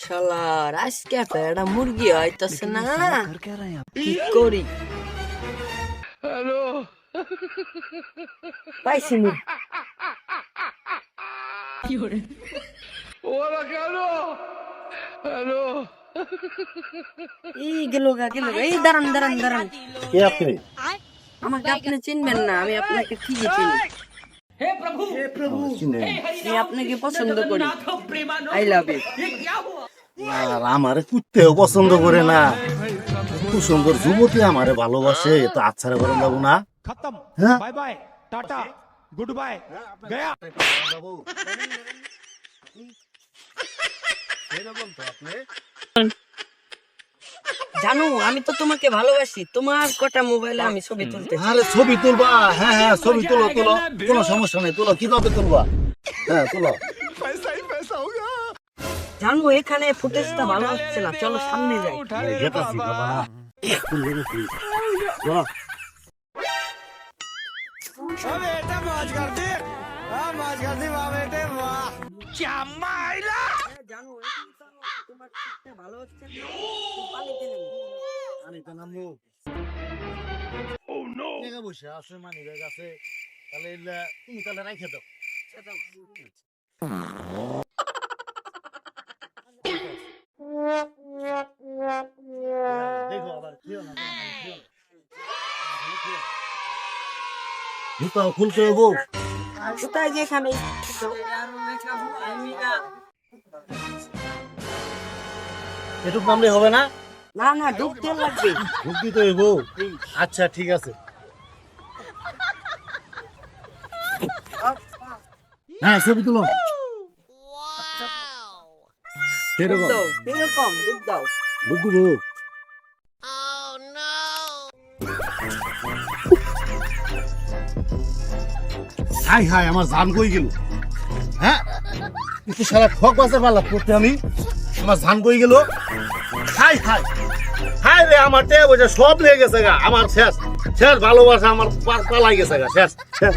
শালার আজকে একটা মুরগি হইতাছে না, কি করি? পাইছি মুরগি। এই গেল গা, এই দাঁড়ান দাঁড়ান দাঁড়ান, কে আপনি? আমাকে আপনি চিনবেন না, আমি আপনাকে ঠিকই চিনি। চিনেন? আমি আপনাকে পছন্দ করি, আই লাভ ইউ। আর আমারে কুত্তেও পছন্দ করে না, এত সুন্দর যুবতী আমারে ভালোবাসে, তো আচ্ছারে করেন যাবো না? खत्म হ্যাঁ? Bye bye tata goodbye गया জানো আমি তো তোমাকে ভালোবাসি, তোমার কটা মোবাইলে আমি ছবি তুলতে চাই। আরে ছবি তুলবা? হ্যাঁ হ্যাঁ, ছবি তুলো তুলো, কোনো সমস্যা নেই, তুলো। কিভাবে তুলবা? হ্যাঁ তুলো। জানো এখানে ফুটেজটা ভালো হচ্ছে না, চলো সামনে যাই। যেতাছি বাবা, তুললে না তুই। চলো। জানো তোমার ফুটেজটা ভালো হচ্ছে না, তুমি পানিতে নেমো। আমি তো নামবো। জায়গা বসে আছে, মানি ব্যাগ আছে, তাহলে তুমি তাহলে রাইখে দাও। দেখো আবার খেও না, খেও না। জুতা খুলতে হবো। কোথায় যেখানে এটুক নামলে হবে না? না না ডুব তেল লাগবে। ঢুক দিতে হইব। আচ্ছা ঠিক আছে। হ্যাঁ ছবি তুলো। ডুব দাও, কিরকম ডুব দাও? বুঝবো। হাই হাই, আমার জান কই গেল? হ্যাঁ, একটু সারা ঠক বাজে পারলাম করতে আমি, আমার জান কই গেল? হাই হাই হাই রে, আমার টেয়া বসে সব লেগে গেছে গা, আমার শেষ শেষ ভালোবাসা আমার পালাই গেছে গা, শেষ শেষ।